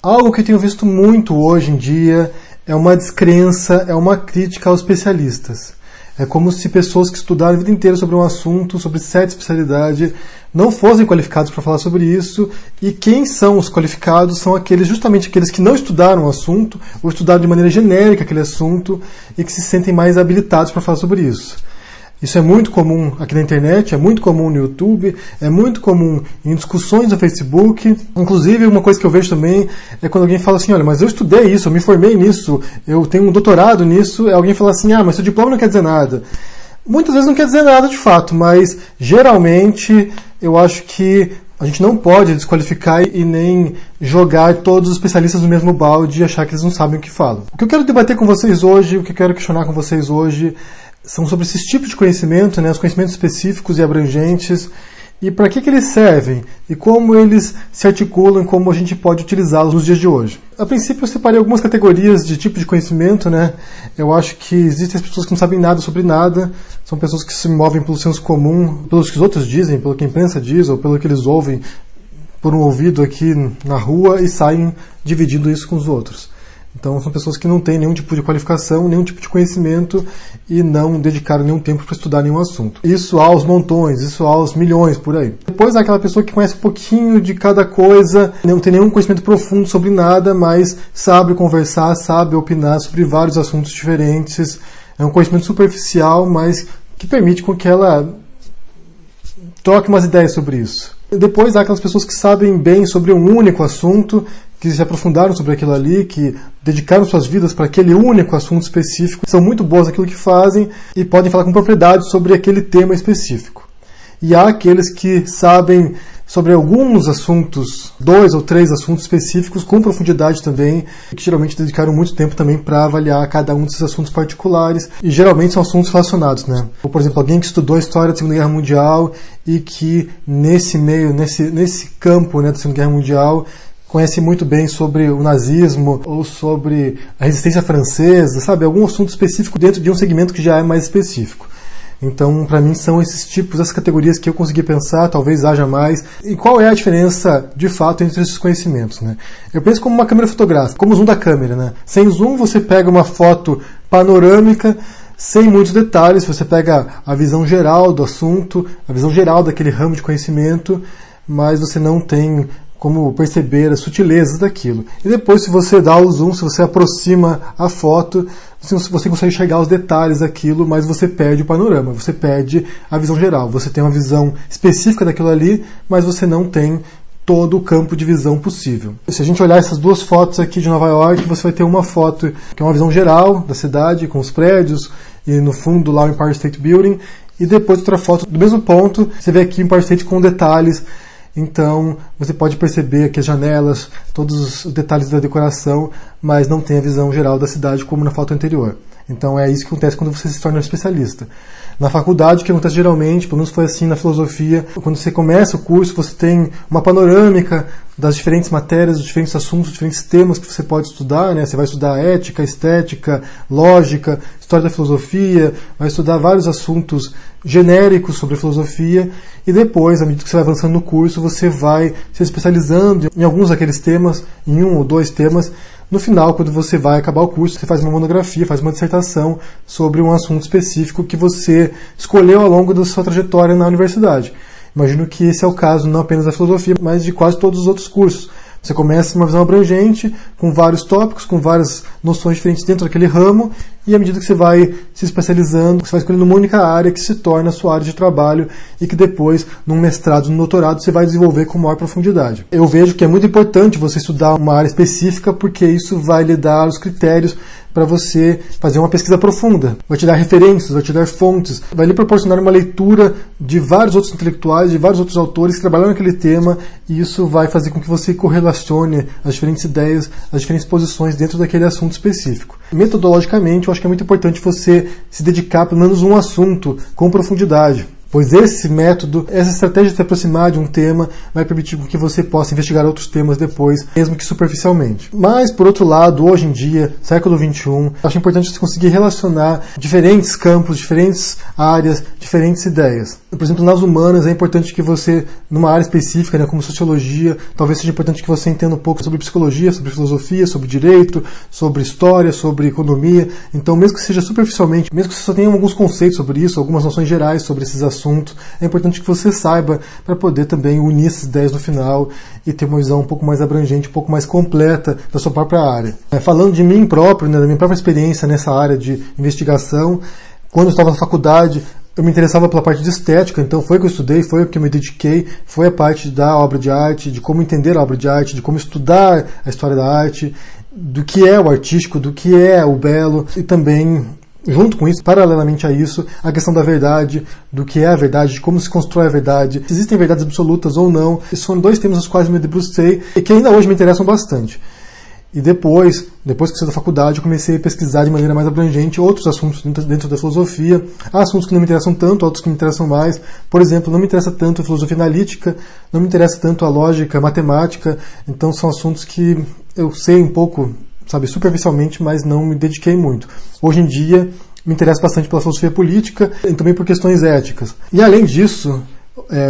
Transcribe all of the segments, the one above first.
Algo que eu tenho visto muito hoje em dia é uma descrença, é uma crítica aos especialistas. É como se pessoas que estudaram a vida inteira sobre um assunto, sobre certa especialidade, não fossem qualificados para falar sobre isso, e quem são os qualificados são justamente aqueles que não estudaram o assunto, ou estudaram de maneira genérica aquele assunto, e que se sentem mais habilitados para falar sobre isso. Isso é muito comum aqui na internet, é muito comum no YouTube, é muito comum em discussões no Facebook. Inclusive, uma coisa que eu vejo também é quando alguém fala assim, olha, mas eu estudei isso, eu me formei nisso, eu tenho um doutorado nisso, alguém fala assim, mas seu diploma não quer dizer nada. Muitas vezes não quer dizer nada de fato, mas geralmente eu acho que a gente não pode desqualificar e nem jogar todos os especialistas no mesmo balde e achar que eles não sabem o que falam. O que eu quero debater com vocês hoje, o que eu quero questionar com vocês hoje, são sobre esses tipos de conhecimento, os conhecimentos específicos e abrangentes, e para que eles servem, e como eles se articulam, como a gente pode utilizá-los nos dias de hoje. A princípio eu separei algumas categorias de tipo de conhecimento, Eu acho que existem as pessoas que não sabem nada sobre nada, são pessoas que se movem pelo senso comum, pelos que os outros dizem, pelo que a imprensa diz, ou pelo que eles ouvem por um ouvido aqui na rua e saem dividindo isso com os outros. Então são pessoas que não têm nenhum tipo de qualificação, nenhum tipo de conhecimento e não dedicaram nenhum tempo para estudar nenhum assunto. Isso aos montões, isso aos milhões por aí. Depois há aquela pessoa que conhece um pouquinho de cada coisa, não tem nenhum conhecimento profundo sobre nada, mas sabe conversar, sabe opinar sobre vários assuntos diferentes. É um conhecimento superficial, mas que permite com que ela troque umas ideias sobre isso. Depois há aquelas pessoas que sabem bem sobre um único assunto, que se aprofundaram sobre aquilo ali, que dedicaram suas vidas para aquele único assunto específico, são muito boas naquilo que fazem e podem falar com propriedade sobre aquele tema específico. E há aqueles que sabem sobre alguns assuntos, 2 ou 3 assuntos específicos, com profundidade também, que geralmente dedicaram muito tempo também para avaliar cada um desses assuntos particulares, e geralmente são assuntos relacionados, Ou, por exemplo, alguém que estudou a história da Segunda Guerra Mundial e que nesse meio, nesse campo da Segunda Guerra Mundial, conhece muito bem sobre o nazismo ou sobre a resistência francesa, algum assunto específico dentro de um segmento que já é mais específico. Então, para mim, são esses tipos, essas categorias que eu consegui pensar, talvez haja mais. E qual é a diferença, de fato, entre esses conhecimentos, Eu penso como uma câmera fotográfica, como o zoom da câmera, Sem zoom, você pega uma foto panorâmica, sem muitos detalhes, você pega a visão geral do assunto, a visão geral daquele ramo de conhecimento, mas você não tem como perceber as sutilezas daquilo. E depois, se você dá o zoom, se você aproxima a foto, você consegue enxergar os detalhes daquilo, mas você perde o panorama, você perde a visão geral. Você tem uma visão específica daquilo ali, mas você não tem todo o campo de visão possível. Se a gente olhar essas duas fotos aqui de Nova York, você vai ter uma foto que é uma visão geral da cidade, com os prédios, e no fundo lá o Empire State Building, e depois outra foto do mesmo ponto, você vê aqui o Empire State com detalhes. Então, você pode perceber aqui as janelas, todos os detalhes da decoração, mas não tem a visão geral da cidade como na foto anterior. Então, é isso que acontece quando você se torna um especialista. Na faculdade, o que acontece geralmente, pelo menos foi assim na filosofia, quando você começa o curso, você tem uma panorâmica das diferentes matérias, dos diferentes assuntos, dos diferentes temas que você pode estudar, Você vai estudar ética, estética, lógica, história da filosofia, vai estudar vários assuntos genéricos sobre a filosofia, e depois, à medida que você vai avançando no curso, você vai se especializando em alguns daqueles temas, em 1 ou 2 temas. No final, quando você vai acabar o curso, você faz uma monografia, faz uma dissertação sobre um assunto específico que você escolheu ao longo da sua trajetória na universidade. Imagino que esse é o caso não apenas da filosofia, mas de quase todos os outros cursos. Você começa uma visão abrangente, com vários tópicos, com várias noções diferentes dentro daquele ramo, e à medida que você vai se especializando, você vai escolhendo uma única área que se torna a sua área de trabalho e que depois, num mestrado, num doutorado, você vai desenvolver com maior profundidade. Eu vejo que é muito importante você estudar uma área específica, porque isso vai lhe dar os critérios para você fazer uma pesquisa profunda. Vai te dar referências, vai te dar fontes, vai lhe proporcionar uma leitura de vários outros intelectuais, de vários outros autores que trabalharam naquele tema, e isso vai fazer com que você correlacione as diferentes ideias, as diferentes posições dentro daquele assunto específico. Metodologicamente, eu acho que é muito importante você se dedicar pelo menos a um assunto com profundidade. Pois esse método, essa estratégia de se aproximar de um tema vai permitir que você possa investigar outros temas depois, mesmo que superficialmente. Mas, por outro lado, hoje em dia, século XXI, acho importante você conseguir relacionar diferentes campos, diferentes áreas, diferentes ideias. Por exemplo, nas humanas é importante que você, numa área específica, né, como sociologia, talvez seja importante que você entenda um pouco sobre psicologia, sobre filosofia, sobre direito, sobre história, sobre economia. Então, mesmo que seja superficialmente, mesmo que você só tenha alguns conceitos sobre isso, algumas noções gerais sobre esses assuntos, é importante que você saiba para poder também unir essas ideias no final e ter uma visão um pouco mais abrangente, um pouco mais completa da sua própria área. Falando de mim próprio, né, da minha própria experiência nessa área de investigação, quando eu estava na faculdade, eu me interessava pela parte de estética, então foi o que eu estudei, foi o que eu me dediquei, foi a parte da obra de arte, de como entender a obra de arte, de como estudar a história da arte, do que é o artístico, do que é o belo, e também, junto com isso, paralelamente a isso, a questão da verdade, do que é a verdade, de como se constrói a verdade, se existem verdades absolutas ou não. Esses são dois temas aos quais me debrucei e que ainda hoje me interessam bastante. E depois que saí da faculdade, eu comecei a pesquisar de maneira mais abrangente outros assuntos dentro da filosofia. Há assuntos que não me interessam tanto, outros que me interessam mais. Por exemplo, não me interessa tanto a filosofia analítica, não me interessa tanto a lógica, a matemática. Então são assuntos que eu sei um pouco, sabe, superficialmente, mas não me dediquei muito. Hoje em dia, me interesso bastante pela filosofia política e também por questões éticas. E além disso,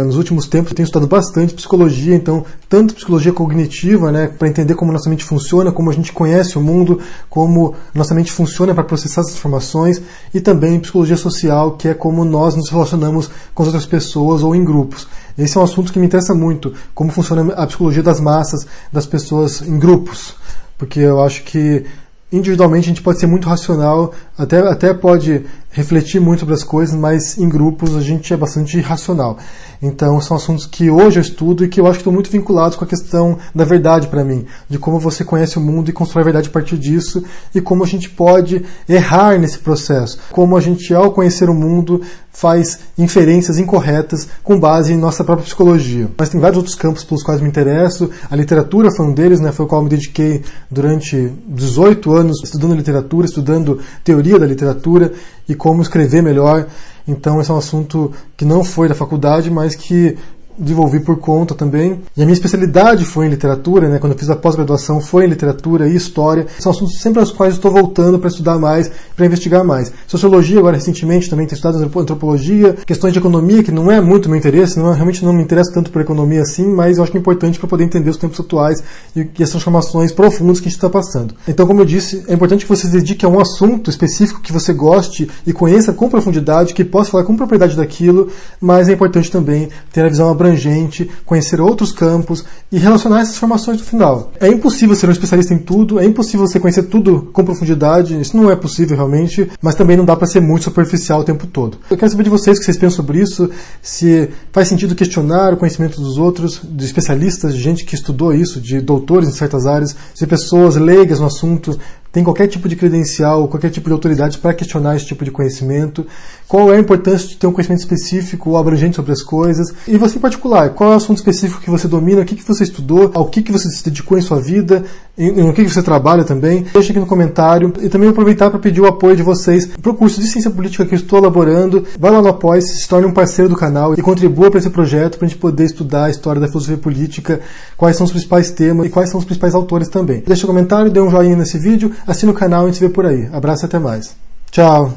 nos últimos tempos eu tenho estudado bastante psicologia, então tanto psicologia cognitiva, né, para entender como nossa mente funciona, como a gente conhece o mundo, como nossa mente funciona para processar essas informações, e também psicologia social, que é como nós nos relacionamos com as outras pessoas ou em grupos. Esse é um assunto que me interessa muito, como funciona a psicologia das massas, das pessoas em grupos, porque eu acho que individualmente a gente pode ser muito racional, até pode refletir muito sobre as coisas, mas em grupos a gente é bastante irracional. Então são assuntos que hoje eu estudo e que eu acho que estão muito vinculados com a questão da verdade para mim, de como você conhece o mundo e constrói a verdade a partir disso, e como a gente pode errar nesse processo, como a gente, ao conhecer o mundo, faz inferências incorretas com base em nossa própria psicologia. Mas tem vários outros campos pelos quais me interesso. A literatura foi um deles, né, foi o qual me dediquei durante 18 anos estudando literatura, estudando teoria da literatura e como escrever melhor. Então esse é um assunto que não foi da faculdade, mas que desenvolvi por conta também. E a minha especialidade foi em literatura, né? Quando eu fiz a pós-graduação foi em literatura e história. São assuntos sempre aos quais eu estou voltando para estudar mais, para investigar mais. Sociologia, agora recentemente, também tenho estudado antropologia, questões de economia, que não é muito meu interesse, realmente não me interessa tanto por economia assim, mas eu acho que é importante para poder entender os tempos atuais e as transformações profundas que a gente está passando. Então, como eu disse, é importante que você se dedique a um assunto específico que você goste e conheça com profundidade, que possa falar com propriedade daquilo, mas é importante também ter a visão abrangente, conhecer outros campos e relacionar essas informações no final. É impossível ser um especialista em tudo, é impossível você conhecer tudo com profundidade, isso não é possível realmente, mas também não dá para ser muito superficial o tempo todo. Eu quero saber de vocês o que vocês pensam sobre isso, se faz sentido questionar o conhecimento dos outros, de especialistas, de gente que estudou isso, de doutores em certas áreas, se pessoas leigas no assunto tem qualquer tipo de credencial, qualquer tipo de autoridade para questionar esse tipo de conhecimento, qual é a importância de ter um conhecimento específico ou abrangente sobre as coisas, e você em particular, qual é o assunto específico que você domina, o que você estudou, ao que você se dedicou em sua vida, no que você trabalha também, deixa aqui no comentário, e também vou aproveitar para pedir o apoio de vocês para o curso de Ciência Política que eu estou elaborando. Vai lá no Apoia-se, se torne um parceiro do canal e contribua para esse projeto, para a gente poder estudar a história da filosofia política, quais são os principais temas e quais são os principais autores também. Deixa um comentário, dê um joinha nesse vídeo, assina o canal e a gente se vê por aí. Abraço e até mais. Tchau!